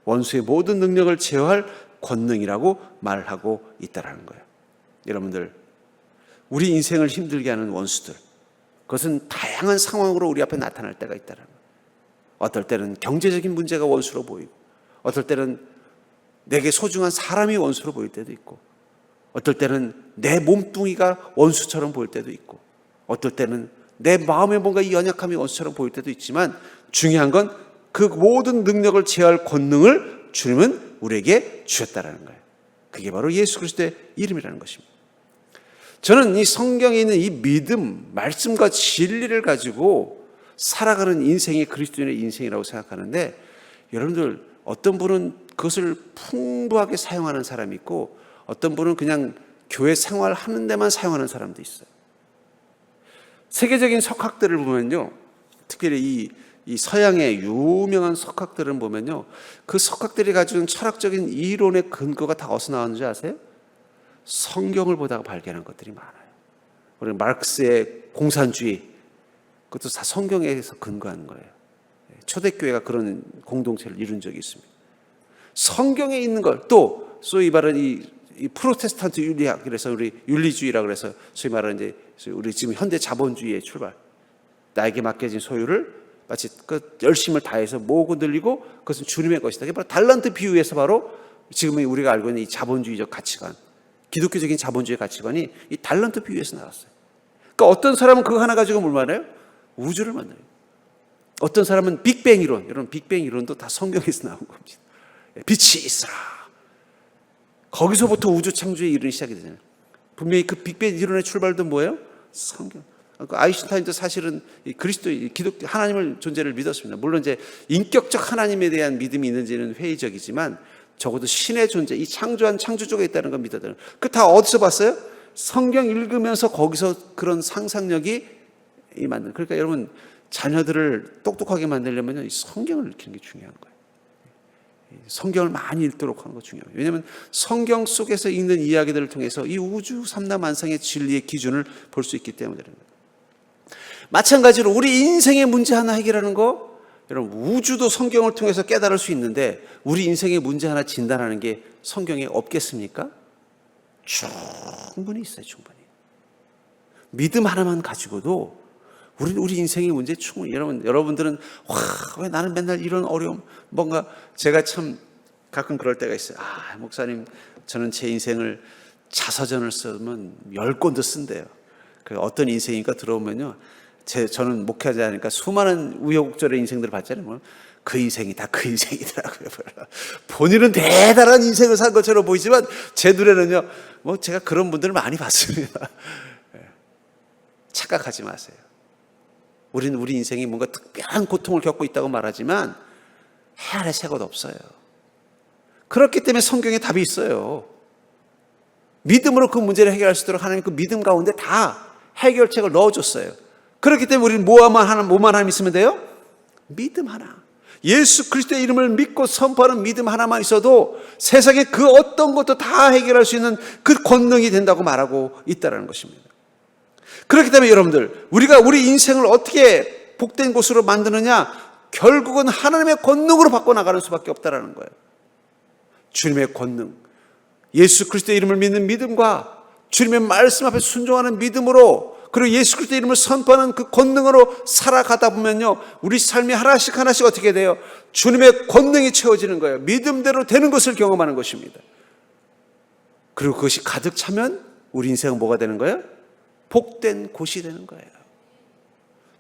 원수의 모든 능력을 제어할 권능이라고 말하고 있다는 거예요. 여러분들, 우리 인생을 힘들게 하는 원수들, 그것은 다양한 상황으로 우리 앞에 나타날 때가 있다는 거예요. 어떨 때는 경제적인 문제가 원수로 보이고, 어떨 때는 내게 소중한 사람이 원수로 보일 때도 있고, 어떨 때는 내 몸뚱이가 원수처럼 보일 때도 있고, 어떨 때는 내 마음에 뭔가 이 연약함이 원수처럼 보일 때도 있지만, 중요한 건 그 모든 능력을 제어할 권능을 주님은 우리에게 주셨다는 거예요. 그게 바로 예수 그리스도의 이름이라는 것입니다. 저는 이 성경에 있는 이 믿음, 말씀과 진리를 가지고 살아가는 인생이 그리스도인의 인생이라고 생각하는데, 여러분들 어떤 분은 그것을 풍부하게 사용하는 사람이 있고 어떤 분은 그냥 교회 생활하는 데만 사용하는 사람도 있어요. 세계적인 석학들을 보면요, 특별히 이 서양의 유명한 석학들을 보면요, 그 석학들이 가지고 있는 철학적인 이론의 근거가 다 어디서 나왔는지 아세요? 성경을 보다가 발견한 것들이 많아요. 우리 마르크스의 공산주의, 그것도 다 성경에서 근거한 거예요. 초대교회가 그런 공동체를 이룬 적이 있습니다. 성경에 있는 걸, 또 소위 말하는 이 프로테스탄트 윤리학, 그래서 우리 윤리주의라 그래서 소위 말하는 이제 우리 지금 현대 자본주의의 출발, 나에게 맡겨진 소유를 마치 그 열심을 다해서 모으고 늘리고 그것은 주님의 것이다. 그게 바로 달란트 비유에서 바로 지금 우리가 알고 있는 이 자본주의적 가치관, 기독교적인 자본주의 가치관이 이 달란트 비유에서 나왔어요. 그러니까 어떤 사람은 그거 하나 가지고 뭘 만나요? 우주를 만나요. 어떤 사람은 빅뱅 이론, 이런 빅뱅 이론도 다 성경에서 나온 겁니다. 빛이 있어라. 거기서부터 우주 창조의 이론이 시작이 되잖아요. 분명히 그 빅뱅 이론의 출발도 뭐예요? 성경. 아인슈타인도 사실은 그리스도, 기독교, 하나님을 존재를 믿었습니다. 물론 이제 인격적 하나님에 대한 믿음이 있는지는 회의적이지만 적어도 신의 존재, 이 창조한 창조주가 있다는 걸 믿었다는. 그 다 어디서 봤어요? 성경 읽으면서 거기서 그런 상상력이 만드는. 그러니까 여러분, 자녀들을 똑똑하게 만들려면 성경을 읽히는 게 중요한 거예요. 성경을 많이 읽도록 하는 거 중요해요. 왜냐하면 성경 속에서 읽는 이야기들을 통해서 이 우주 삼라만상의 진리의 기준을 볼 수 있기 때문에 그런 거예요. 마찬가지로 우리 인생의 문제 하나 해결하는 거, 여러분, 우주도 성경을 통해서 깨달을 수 있는데 우리 인생의 문제 하나 진단하는 게 성경에 없겠습니까? 충분히 있어요. 충분히. 믿음 하나만 가지고도 우리 인생의 문제 충분히. 여러분들은 왜 나는 맨날 이런 어려움, 뭔가 제가 참 가끔 그럴 때가 있어요. 목사님, 저는 제 인생을 자서전을 쓰면 10권도 쓴대요. 어떤 인생이니까 들어오면요, 저는 목회하지 않으니까 수많은 우여곡절의 인생들을 봤잖아요. 그 인생이 다 그 인생이더라고요. 본인은 대단한 인생을 산 것처럼 보이지만 제 눈에는요, 제가 그런 분들을 많이 봤습니다. 착각하지 마세요. 우리는 우리 인생이 뭔가 특별한 고통을 겪고 있다고 말하지만 해 아래 새 것 없어요. 그렇기 때문에 성경에 답이 있어요. 믿음으로 그 문제를 해결할 수 있도록 하나님 그 믿음 가운데 다 해결책을 넣어줬어요. 그렇기 때문에 우리는 뭐만 하나만 있으면 돼요? 믿음 하나. 예수 그리스도의 이름을 믿고 선포하는 믿음 하나만 있어도 세상에 그 어떤 것도 다 해결할 수 있는 그 권능이 된다고 말하고 있다는 것입니다. 그렇기 때문에 여러분들, 우리가 우리 인생을 어떻게 복된 곳으로 만드느냐? 결국은 하나님의 권능으로 바꿔나가는 수밖에 없다는 거예요. 주님의 권능, 예수 그리스도의 이름을 믿는 믿음과 주님의 말씀 앞에 순종하는 믿음으로, 그리고 예수 그리스도의 이름을 선포하는 그 권능으로 살아가다 보면요, 우리 삶이 하나씩 어떻게 돼요? 주님의 권능이 채워지는 거예요. 믿음대로 되는 것을 경험하는 것입니다. 그리고 그것이 가득 차면 우리 인생은 뭐가 되는 거예요? 복된 곳이 되는 거예요.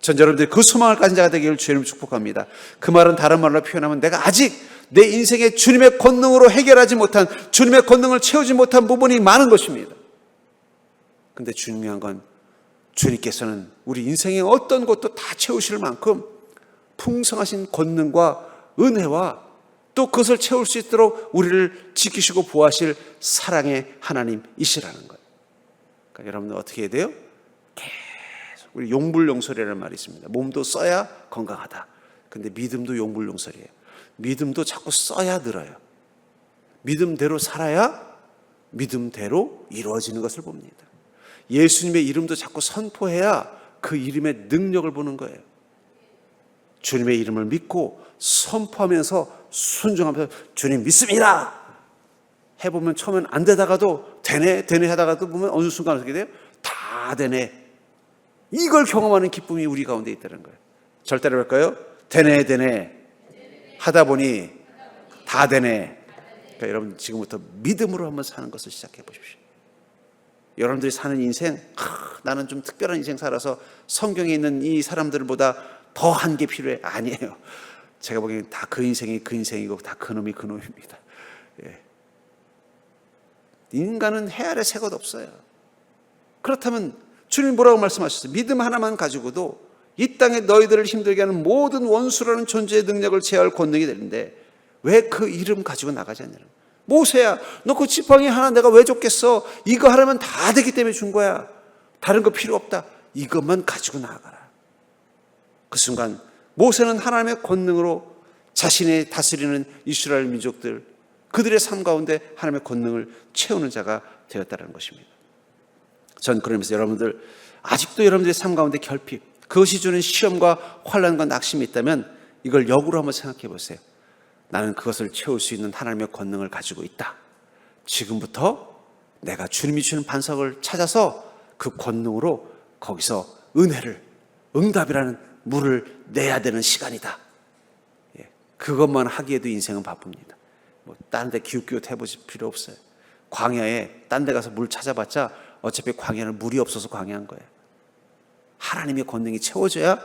전 여러분들이 그 소망을 가진 자가 되기를 주님 축복합니다. 그 말은 다른 말로 표현하면 내가 아직 내 인생에 주님의 권능으로 해결하지 못한, 주님의 권능을 채우지 못한 부분이 많은 것입니다. 근데 중요한 건 주님께서는 우리 인생의 어떤 것도 다 채우실 만큼 풍성하신 권능과 은혜와 또 그것을 채울 수 있도록 우리를 지키시고 보호하실 사랑의 하나님이시라는 거예요. 그러니까 여러분들 어떻게 해야 돼요? 계속 우리 용불용설이라는 말이 있습니다. 몸도 써야 건강하다. 근데 믿음도 용불용설이에요. 믿음도 자꾸 써야 늘어요. 믿음대로 살아야 믿음대로 이루어지는 것을 봅니다. 예수님의 이름도 자꾸 선포해야 그 이름의 능력을 보는 거예요. 주님의 이름을 믿고 선포하면서 순종하면서 주님 믿습니다 해보면 처음엔 안 되다가도 되네 하다가도 보면 어느 순간 어떻게 돼요? 다 되네. 이걸 경험하는 기쁨이 우리 가운데 있다는 거예요. 절대로 할까요? 되네 하다 보니 다 되네. 그러니까 여러분 지금부터 믿음으로 한번 사는 것을 시작해 보십시오. 여러분들이 사는 인생, 나는 좀 특별한 인생 살아서 성경에 있는 이 사람들보다 더 한 게 필요해. 아니에요. 제가 보기엔 다 그 인생이 그 인생이고 다 그놈이 그놈입니다. 예. 인간은 해 아래 새 것 없어요. 그렇다면 주님 뭐라고 말씀하셨어요? 믿음 하나만 가지고도 이 땅에 너희들을 힘들게 하는 모든 원수라는 존재의 능력을 제어할 권능이 되는데 왜 그 이름 가지고 나가지 않냐는 거예요. 모세야, 너 그 지팡이 하나 내가 왜 줬겠어? 이거 하려면 다 되기 때문에 준 거야. 다른 거 필요 없다. 이것만 가지고 나아가라. 그 순간 모세는 하나님의 권능으로 자신의 다스리는 이스라엘 민족들, 그들의 삶 가운데 하나님의 권능을 채우는 자가 되었다는 것입니다. 전 그러면서 여러분들, 아직도 여러분들의 삶 가운데 결핍, 그것이 주는 시험과 환난과 낙심이 있다면 이걸 역으로 한번 생각해 보세요. 나는 그것을 채울 수 있는 하나님의 권능을 가지고 있다. 지금부터 내가 주님이 주는 반석을 찾아서 그 권능으로 거기서 은혜를, 응답이라는 물을 내야 되는 시간이다. 그것만 하기에도 인생은 바쁩니다. 다른 데 기웃기웃 해보실 필요 없어요. 광야에 딴 데 가서 물 찾아봤자 어차피 광야는 물이 없어서 광야한 거예요. 하나님의 권능이 채워져야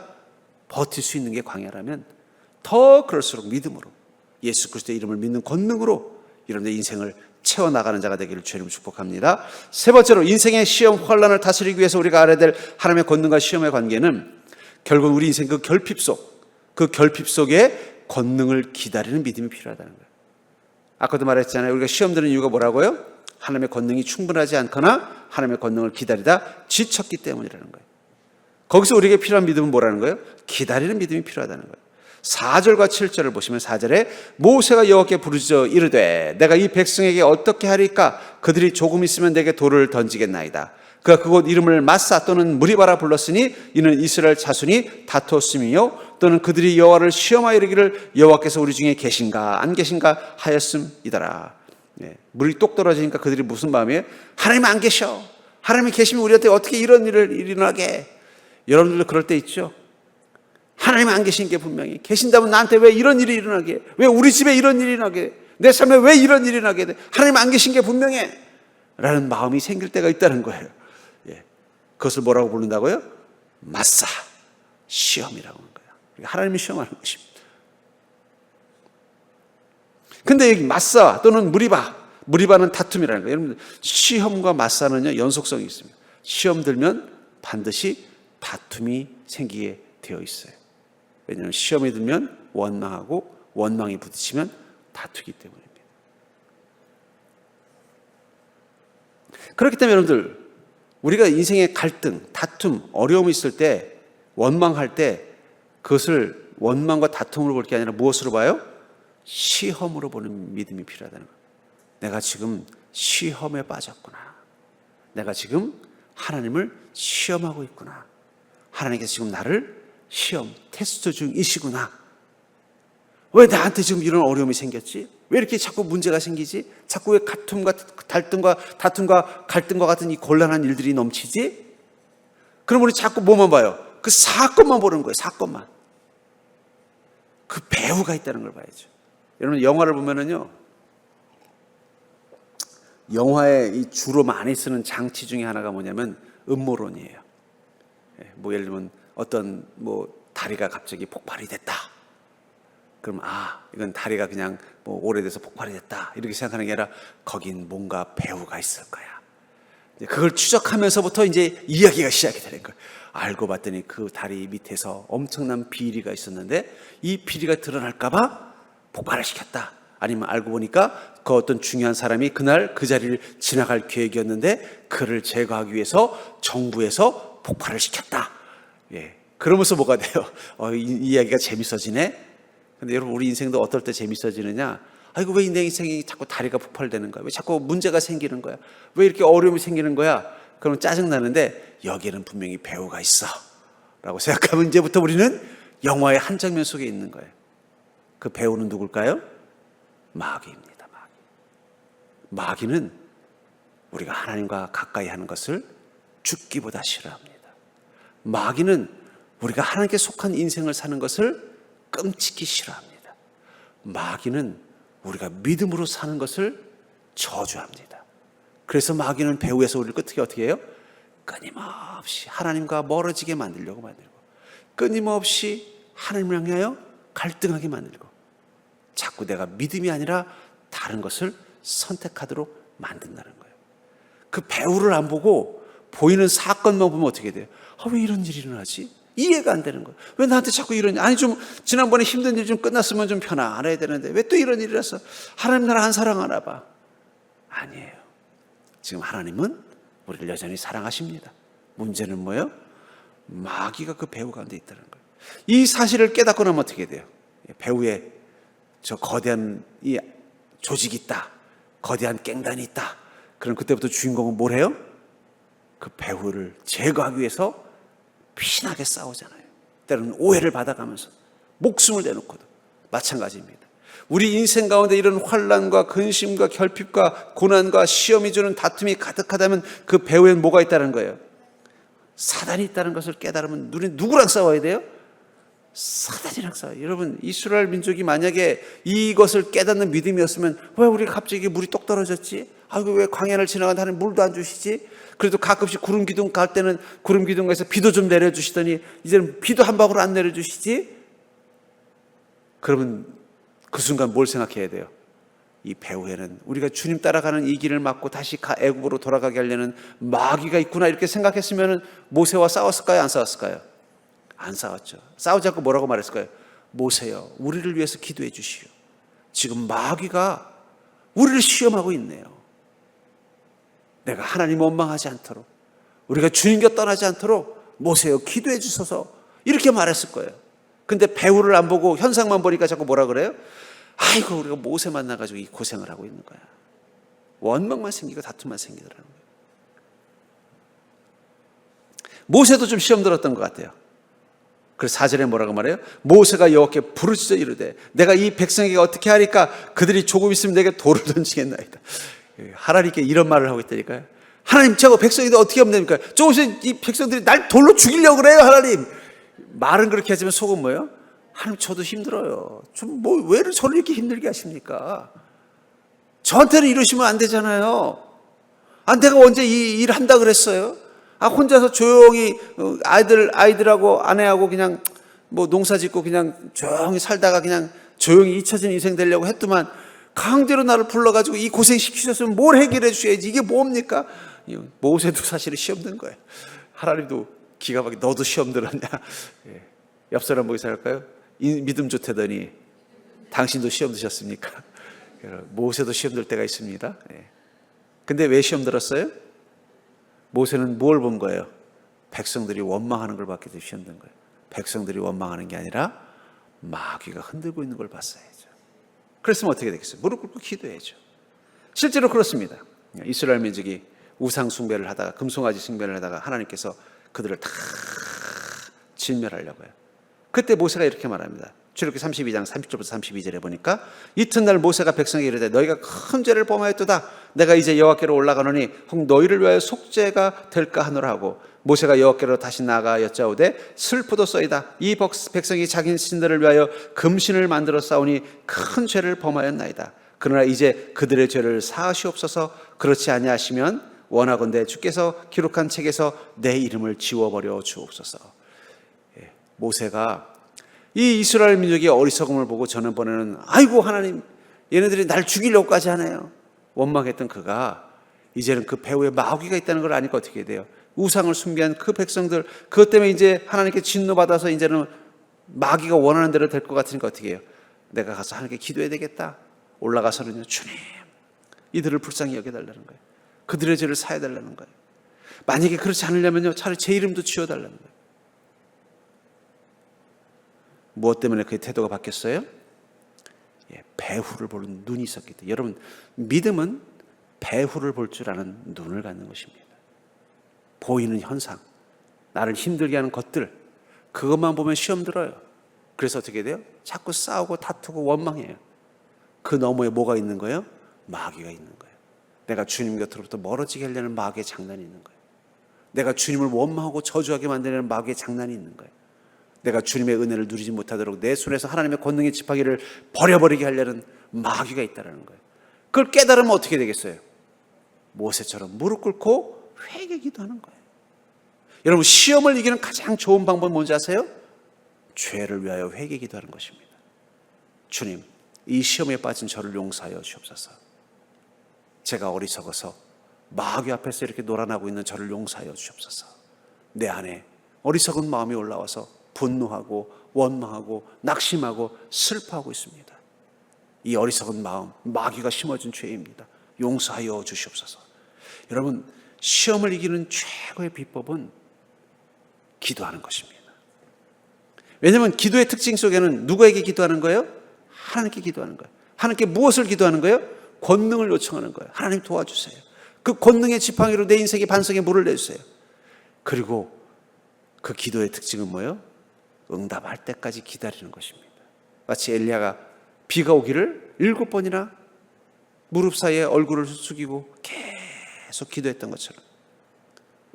버틸 수 있는 게 광야라면 더 그럴수록 믿음으로, 예수 그리스도의 이름을 믿는 권능으로 여러분의 인생을 채워나가는 자가 되기를 주님 축복합니다. 세 번째로, 인생의 시험, 환난을 다스리기 위해서 우리가 알아야 될 하나님의 권능과 시험의 관계는 결국 우리 인생 그 결핍 속에 권능을 기다리는 믿음이 필요하다는 거예요. 아까도 말했잖아요. 우리가 시험 드는 이유가 뭐라고요? 하나님의 권능이 충분하지 않거나 하나님의 권능을 기다리다 지쳤기 때문이라는 거예요. 거기서 우리에게 필요한 믿음은 뭐라는 거예요? 기다리는 믿음이 필요하다는 거예요. 4절과 7절을 보시면 4절에 모세가 여호와께 부르짖어 이르되 내가 이 백성에게 어떻게 하리까? 그들이 조금 있으면 내게 돌을 던지겠나이다. 그가 그곳 이름을 마사 또는 무리바라 불렀으니 이는 이스라엘 자손이 다투었음이요 또는 그들이 여호와를 시험하여 이르기를 여호와께서 우리 중에 계신가 안 계신가 하였음이더라. 물이 똑 떨어지니까 그들이 무슨 마음이에요? 하나님 안 계셔. 하나님이 계시면 우리한테 어떻게 이런 일을 일어나게. 여러분들도 그럴 때 있죠. 하나님 안 계신 게 분명히 계신다면 나한테 왜 이런 일이 일어나게? 왜 우리 집에 이런 일이 일어나게? 내 삶에 왜 이런 일이 일어나게 돼? 하나님 안 계신 게 분명해 라는 마음이 생길 때가 있다는 거예요. 그것을 뭐라고 부른다고요? 마사, 시험이라고 하는 거예요. 하나님이 시험하는 것입니다. 근데 여기 마사 또는 무리바는 다툼이라는 거예요. 여러분, 시험과 마사는요 연속성이 있습니다. 시험 들면 반드시 다툼이 생기게 되어 있어요. 왜냐하면 시험이 들면 원망하고 원망이 부딪히면 다투기 때문입니다. 그렇기 때문에 여러분들 우리가 인생의 갈등, 다툼, 어려움이 있을 때 원망할 때 그것을 원망과 다툼으로 볼 게 아니라 무엇으로 봐요? 시험으로 보는 믿음이 필요하다는 거예요. 내가 지금 시험에 빠졌구나. 내가 지금 하나님을 시험하고 있구나. 하나님께서 지금 나를 시험, 테스트 중이시구나. 왜 나한테 지금 이런 어려움이 생겼지? 왜 이렇게 자꾸 문제가 생기지? 자꾸 왜 다툼과 갈등과 같은 이 곤란한 일들이 넘치지? 그럼 우리 자꾸 뭐만 봐요? 그 사건만 보는 거예요. 사건만. 그 배후가 있다는 걸 봐야죠. 여러분 영화를 보면은요, 영화에 이 주로 많이 쓰는 장치 중에 하나가 뭐냐면 음모론이에요. 뭐 예를 들면 어떤 다리가 갑자기 폭발이 됐다. 그럼 이건 다리가 그냥 오래돼서 폭발이 됐다 이렇게 생각하는 게 아니라 거긴 뭔가 배후가 있을 거야. 그걸 추적하면서부터 이제 이야기가 시작이 되는 거예요. 알고 봤더니 그 다리 밑에서 엄청난 비리가 있었는데 이 비리가 드러날까 봐 폭발을 시켰다. 아니면 알고 보니까 그 어떤 중요한 사람이 그날 그 자리를 지나갈 계획이었는데 그를 제거하기 위해서 정부에서 폭발을 시켰다. 그러면서 뭐가 돼요? 이 이야기가 재밌어지네. 근데 여러분 우리 인생도 어떨 때 재밌어지느냐? 아이고 왜 내 인생이 자꾸 다리가 폭발되는 거야? 왜 자꾸 문제가 생기는 거야? 왜 이렇게 어려움이 생기는 거야? 그러면 짜증나는데 여기에는 분명히 배우가 있어 라고 생각하면 이제부터 우리는 영화의 한 장면 속에 있는 거예요. 그 배우는 누굴까요? 마귀입니다. 마귀는 우리가 하나님과 가까이 하는 것을 죽기보다 싫어합니다. 마귀는 우리가 하나님께 속한 인생을 사는 것을 끔찍히 싫어합니다. 마귀는 우리가 믿음으로 사는 것을 저주합니다. 그래서 마귀는 배후에서 우리를 어떻게 해요? 끊임없이 하나님과 멀어지게 만들고 끊임없이 하나님을 향하여 갈등하게 만들고 자꾸 내가 믿음이 아니라 다른 것을 선택하도록 만든다는 거예요. 그 배후를 안 보고 보이는 사건만 보면 어떻게 돼요? 왜 이런 일이 일어나지? 이해가 안 되는 거예요. 왜 나한테 자꾸 이런, 좀 지난번에 힘든 일 좀 끝났으면 좀 편안해야 되는데 왜 또 이런 일이 일어났어? 하나님 나를 안 사랑하나 봐. 아니에요. 지금 하나님은 우리를 여전히 사랑하십니다. 문제는 뭐예요? 마귀가 그 배후 가운데 있다는 거예요. 이 사실을 깨닫고 나면 어떻게 돼요? 배후에 저 거대한 이 조직이 있다. 거대한 깽단이 있다. 그럼 그때부터 주인공은 뭘 해요? 그 배후를 제거하기 위해서 피나게 싸우잖아요. 때로는 오해를 받아가면서 목숨을 내놓고도 마찬가지입니다. 우리 인생 가운데 이런 환난과 근심과 결핍과 고난과 시험이 주는 다툼이 가득하다면 그 배후엔 뭐가 있다는 거예요? 사단이 있다는 것을 깨달으면 우리는 누구랑 싸워야 돼요? 사단이랑 싸워요. 여러분 이스라엘 민족이 만약에 이것을 깨닫는 믿음이었으면 왜 우리가 갑자기 물이 똑 떨어졌지? 왜 광야를 지나가는데 하나님 물도 안 주시지? 그래도 가끔씩 구름 기둥 갈 때는 구름 기둥에서 비도 좀 내려주시더니 이제는 비도 한 방울 안 내려주시지? 그러면 그 순간 뭘 생각해야 돼요? 이 배후에는 우리가 주님 따라가는 이 길을 막고 다시 애굽으로 돌아가게 하려는 마귀가 있구나 이렇게 생각했으면 모세와 싸웠을까요? 안 싸웠을까요? 안 싸웠죠. 싸우지 않고 뭐라고 말했을까요? 모세여 우리를 위해서 기도해 주시오. 지금 마귀가 우리를 시험하고 있네요. 내가 하나님 원망하지 않도록, 우리가 주님 곁 떠나지 않도록 모세여 기도해 주소서, 이렇게 말했을 거예요. 근데 배후를 안 보고 현상만 보니까 자꾸 뭐라 그래요? 아이고, 우리가 모세 만나가지고 이 고생을 하고 있는 거야. 원망만 생기고 다툼만 생기더라는 거예요. 모세도 좀 시험 들었던 것 같아요. 그래서 4절에 뭐라고 말해요? 모세가 여호와께 부르짖어 이르되 내가 이 백성에게 어떻게 하리까? 그들이 조금 있으면 내게 돌을 던지겠나이다. 하나님께 이런 말을 하고 있다니까요. 하나님, 저거 백성이도 어떻게 하면 됩니까? 조금 있으면 이 백성들이 날 돌로 죽이려고 그래요. 하나님, 말은 그렇게 하지만 속은 뭐예요? 하나님, 저도 힘들어요. 좀 왜 저를 이렇게 힘들게 하십니까? 저한테는 이러시면 안 되잖아요. 내가 언제 이 일 한다 그랬어요? 혼자서 조용히 아이들하고 아내하고 그냥 뭐 농사 짓고 그냥 조용히 살다가 그냥 조용히 잊혀진 인생 되려고 했더만 강제로 나를 불러가지고 이 고생 시키셨으면 뭘 해결해 주셔야지. 이게 뭡니까? 모세도 사실은 시험 든 거예요. 하나님도 기가 막히게 너도 시험 들었냐? 옆 사람 보기 살까요? 믿음 좋다더니 당신도 시험 드셨습니까? 모세도 시험 들 때가 있습니다. 근데 왜 시험 들었어요? 모세는 뭘 본 거예요? 백성들이 원망하는 걸 봤기 때문에 시험 든 거예요. 백성들이 원망하는 게 아니라 마귀가 흔들고 있는 걸 봤어야죠. 그랬으면 어떻게 되겠어요? 무릎 꿇고 기도해야죠. 실제로 그렇습니다. 이스라엘 민족이 우상 숭배를 하다가, 금송아지 숭배를 하다가 하나님께서 그들을 다 진멸하려고요. 그때 모세가 이렇게 말합니다. 출애굽기 32장 30절부터 32절에 보니까 이튿날 모세가 백성에게 이르되 너희가 큰 죄를 범하였도다. 내가 이제 여호와께로 올라가노니 혹 너희를 위하여 속죄가 될까 하노라 하고, 모세가 여호와께로 다시 나아가 여짜오되 슬프도소이다. 이 백성이 자기 신들을 위하여 금신을 만들어 싸우니 큰 죄를 범하였나이다. 그러나 이제 그들의 죄를 사하시옵소서. 그렇지 아니하시면 원하건대 주께서 기록한 책에서 내 이름을 지워버려 주옵소서. 모세가 이 이스라엘 민족의 어리석음을 보고 전번에는 아이고 하나님, 얘네들이 날 죽이려고까지 하네요, 원망했던 그가 이제는 그 배후에 마귀가 있다는 걸 아니까 어떻게 돼요? 우상을 숭배한 그 백성들, 그것 때문에 이제 하나님께 진노받아서 이제는 마귀가 원하는 대로 될 것 같으니까 어떻게 해요? 내가 가서 하나님께 기도해야 되겠다. 올라가서는요, 주님, 이들을 불쌍히 여겨달라는 거예요. 그들의 죄를 사해달라는 거예요. 만약에 그렇지 않으려면요, 차라리 제 이름도 지워달라는 거예요. 무엇 때문에 그의 태도가 바뀌었어요? 배후를 보는 눈이 있었기 때문에. 여러분, 믿음은 배후를 볼 줄 아는 눈을 갖는 것입니다. 보이는 현상, 나를 힘들게 하는 것들, 그것만 보면 시험 들어요. 그래서 어떻게 돼요? 자꾸 싸우고 다투고 원망해요. 그 너머에 뭐가 있는 거예요? 마귀가 있는 거예요. 내가 주님 곁으로부터 멀어지게 하려는 마귀의 장난이 있는 거예요. 내가 주님을 원망하고 저주하게 만드는 마귀의 장난이 있는 거예요. 내가 주님의 은혜를 누리지 못하도록 내 손에서 하나님의 권능의 지팡이를 버려버리게 하려는 마귀가 있다는 거예요. 그걸 깨달으면 어떻게 되겠어요? 모세처럼 무릎 꿇고 회개 기도하는 거예요. 여러분, 시험을 이기는 가장 좋은 방법은 뭔지 아세요? 죄를 위하여 회개 기도하는 것입니다. 주님, 이 시험에 빠진 저를 용서하여 주옵소서. 제가 어리석어서 마귀 앞에서 이렇게 놀아나고 있는 저를 용서하여 주옵소서. 내 안에 어리석은 마음이 올라와서 분노하고 원망하고 낙심하고 슬퍼하고 있습니다. 이 어리석은 마음, 마귀가 심어준 죄입니다. 용서하여 주시옵소서. 여러분, 시험을 이기는 최고의 비법은 기도하는 것입니다. 왜냐하면 기도의 특징 속에는 누구에게 기도하는 거예요? 하나님께 기도하는 거예요. 하나님께 무엇을 기도하는 거예요? 권능을 요청하는 거예요. 하나님 도와주세요. 그 권능의 지팡이로 내 인생의 반석에 물을 내주세요. 그리고 그 기도의 특징은 뭐예요? 응답할 때까지 기다리는 것입니다. 마치 엘리야가 비가 오기를 7번이나 무릎 사이에 얼굴을 숙이고 계속 기도했던 것처럼,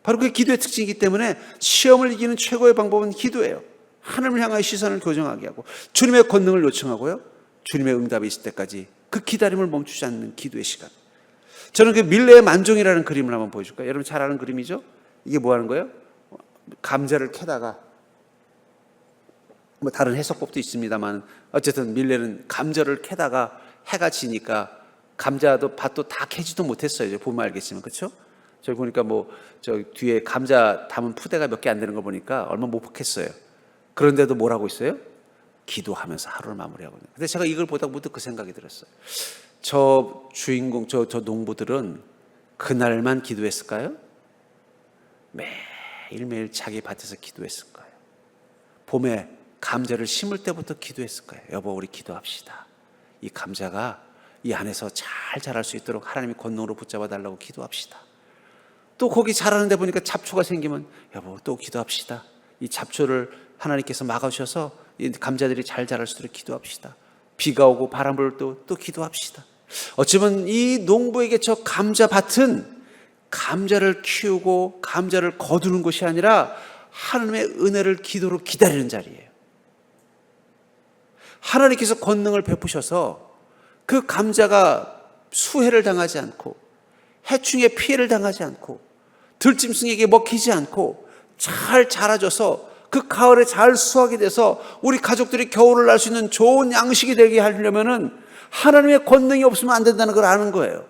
바로 그 기도의 특징이기 때문에 시험을 이기는 최고의 방법은 기도예요. 하나님을 향하여 시선을 교정하게 하고 주님의 권능을 요청하고요, 주님의 응답이 있을 때까지 그 기다림을 멈추지 않는 기도의 시간. 저는 그 밀레의 만종이라는 그림을 한번 보여줄까요? 여러분 잘 아는 그림이죠? 이게 뭐 하는 거예요? 감자를 캐다가, 뭐 다른 해석법도 있습니다만 어쨌든 밀레는 감자를 캐다가 해가 지니까 감자도 밭도 다 캐지도 못했어요. 보면 알겠지만, 그렇죠? 저기 보니까 뭐 저 뒤에 감자 담은 푸대가 몇 개 안 되는 거 보니까 얼마 못 캐겠어요. 그런데도 뭘 하고 있어요? 기도하면서 하루를 마무리하고 있는. 근데 제가 이걸 보다 문득 그 생각이 들었어요. 저 주인공, 저 농부들은 그날만 기도했을까요? 매일매일 자기 밭에서 기도했을까요? 봄에 감자를 심을 때부터 기도했을까요? 여보, 우리 기도합시다. 이 감자가 이 안에서 잘 자랄 수 있도록 하나님이 권능으로 붙잡아 달라고 기도합시다. 또 거기 자라는데 보니까 잡초가 생기면 여보, 또 기도합시다. 이 잡초를 하나님께서 막아주셔서 이 감자들이 잘 자랄 수 있도록 기도합시다. 비가 오고 바람 불 때 또 기도합시다. 어쩌면 이 농부에게 저 감자밭은 감자를 키우고 감자를 거두는 것이 아니라 하나님의 은혜를 기도로 기다리는 자리예요. 하나님께서 권능을 베푸셔서 그 감자가 수해를 당하지 않고 해충의 피해를 당하지 않고 들짐승에게 먹히지 않고 잘 자라줘서 그 가을에 잘 수확이 돼서 우리 가족들이 겨울을 날 수 있는 좋은 양식이 되게 하려면은 하나님의 권능이 없으면 안 된다는 걸 아는 거예요.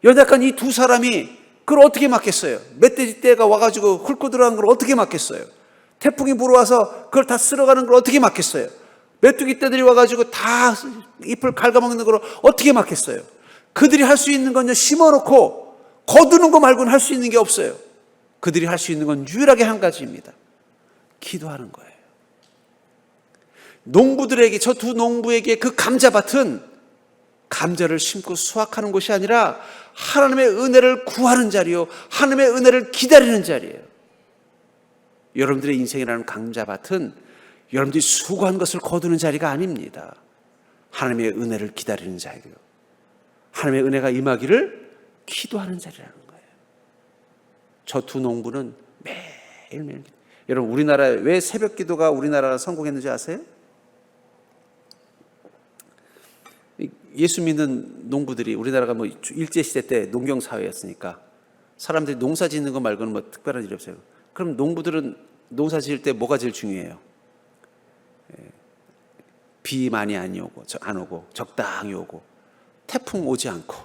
연약한 이 두 사람이 그걸 어떻게 막겠어요? 멧돼지 떼가 와가지고 훑고 들어간 걸 어떻게 막겠어요? 태풍이 불어와서 그걸 다 쓸어가는 걸 어떻게 막겠어요? 메뚜기 떼들이 와가지고 다 잎을 갉아먹는 걸 어떻게 막겠어요? 그들이 할 수 있는 건요, 심어놓고 거두는 거 말고는 할 수 있는 게 없어요. 그들이 할 수 있는 건 유일하게 한 가지입니다. 기도하는 거예요. 농부들에게, 저 두 농부에게 그 감자밭은 감자를 심고 수확하는 곳이 아니라 하나님의 은혜를 구하는 자리요, 하나님의 은혜를 기다리는 자리예요. 여러분들의 인생이라는 감자밭은 여러분들이 수고한 것을 거두는 자리가 아닙니다. 하나님의 은혜를 기다리는 자리요, 하나님의 은혜가 임하기를 기도하는 자리라는 거예요. 저 두 농부는 매일매일, 여러분 우리나라 왜 새벽 기도가 우리나라가 성공했는지 아세요? 예수 믿는 농부들이, 우리나라가 뭐 일제시대 때 농경사회였으니까 사람들이 농사 짓는 거 말고는 뭐 특별한 일이 없어요. 그럼 농부들은 농사 지을 때 뭐가 제일 중요해요? 비 많이 안 오고 적당히 오고 태풍 오지 않고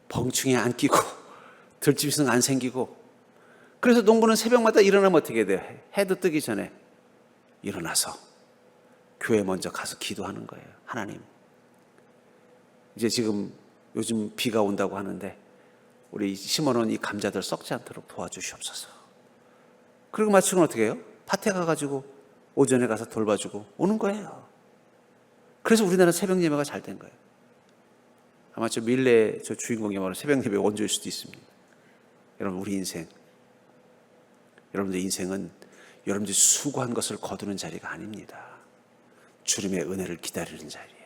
벙충에 안 끼고 들짐승 안 생기고. 그래서 농부는 새벽마다 일어나면 어떻게 돼요? 해도 뜨기 전에 일어나서 교회 먼저 가서 기도하는 거예요. 하나님, 이제 지금 요즘 비가 온다고 하는데 우리 심어놓은 이 감자들 썩지 않도록 도와주시옵소서. 그리고 마치고는 어떻게 해요? 밭에 가가지고 오전에 가서 돌봐주고 오는 거예요. 그래서 우리나라 새벽 예배가 잘 된 거예요. 아마 저 밀레 저 주인공이 말하는 새벽 예배 원조일 수도 있습니다. 여러분, 우리 인생, 여러분들 인생은 여러분들이 수고한 것을 거두는 자리가 아닙니다. 주님의 은혜를 기다리는 자리예요.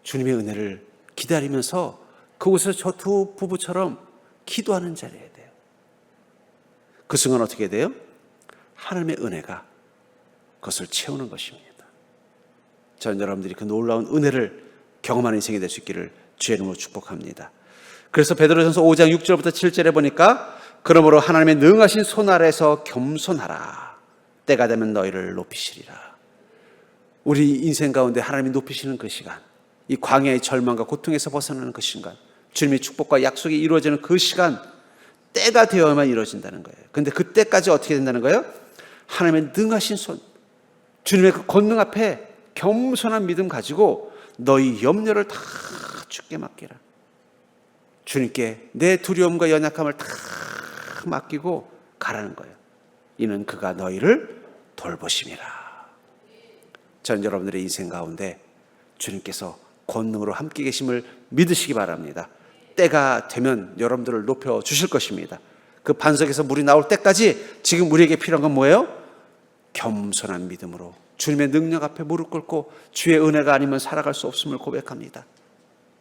주님의 은혜를 기다리면서 그곳에서 저 두 부부처럼 기도하는 자리에 돼요. 그 순간 어떻게 돼요? 하나님의 은혜가 그것을 채우는 것입니다. 저는 여러분들이 그 놀라운 은혜를 경험하는 인생이 될 수 있기를 주의 이름으로 축복합니다. 그래서 베드로전서 5장 6절부터 7절에 보니까 그러므로 하나님의 능하신 손 아래서 겸손하라. 때가 되면 너희를 높이시리라. 우리 인생 가운데 하나님이 높이시는 그 시간, 이 광야의 절망과 고통에서 벗어나는 그 순간, 주님의 축복과 약속이 이루어지는 그 시간, 때가 되어야만 이루어진다는 거예요. 그런데 그때까지 어떻게 된다는 거예요? 하나님의 능하신 손, 주님의 그 권능 앞에 겸손한 믿음 가지고 너희 염려를 다 주께 맡기라. 주님께 내 두려움과 연약함을 다 맡기고 가라는 거예요. 이는 그가 너희를 돌보심이라. 전 여러분들의 인생 가운데 주님께서 권능으로 함께 계심을 믿으시기 바랍니다. 때가 되면 여러분들을 높여 주실 것입니다. 그 반석에서 물이 나올 때까지 지금 우리에게 필요한 건 뭐예요? 겸손한 믿음으로 주님의 능력 앞에 무릎 꿇고 주의 은혜가 아니면 살아갈 수 없음을 고백합니다.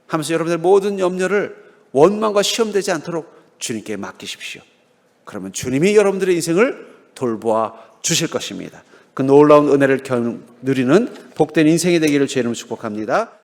하면서 여러분들 모든 염려를 원망과 시험되지 않도록 주님께 맡기십시오. 그러면 주님이 여러분들의 인생을 돌보아 주실 것입니다. 그 놀라운 은혜를 누리는 복된 인생이 되기를 주의 이름으로 축복합니다.